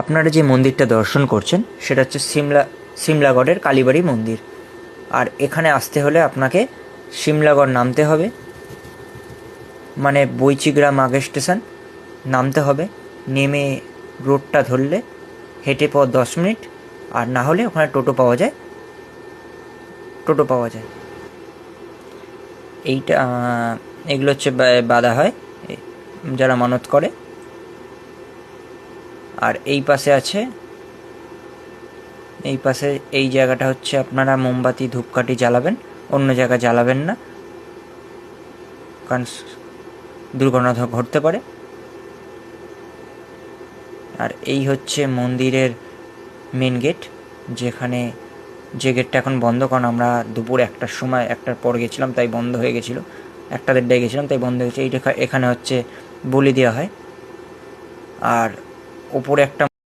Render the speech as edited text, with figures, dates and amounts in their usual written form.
আপনারা যে মন্দিরটা দর্শন করছেন সেটা হচ্ছে সিমলাগড়ের কালীবাড়ি মন্দির। আর এখানে আসতে হলে আপনাকে সিমলাগড় নামতে হবে, মানে বৈচিগ্রাম আগে স্টেশন নামতে হবে। নেমে রোডটা ধরলে হেঁটে পর 10 মিনিট, আর না হলে ওখানে টোটো পাওয়া যায়। এইটা এগুলো হচ্ছে বাধা হয় যারা মানত করে। আর এই পাশে এই জায়গাটা হচ্ছে আপনারা মোমবাতি ধূপকাঠি জ্বালাবেন, অন্য জায়গায় জ্বালাবেন না, কারণ দুর্ঘটনা ঘটতে পারে। আর এই হচ্ছে মন্দিরের মেন গেট, যে গেটটা এখন বন্ধ, কারণ আমরা দুপুর 1টার পর গেছিলাম তাই বন্ধ হয়ে গেছিলো। 1-1:30 গেছিলাম তাই বন্ধ হয়ে গেছে। এখানে হচ্ছে বলি দেওয়া হয়। আর ওপরে একটা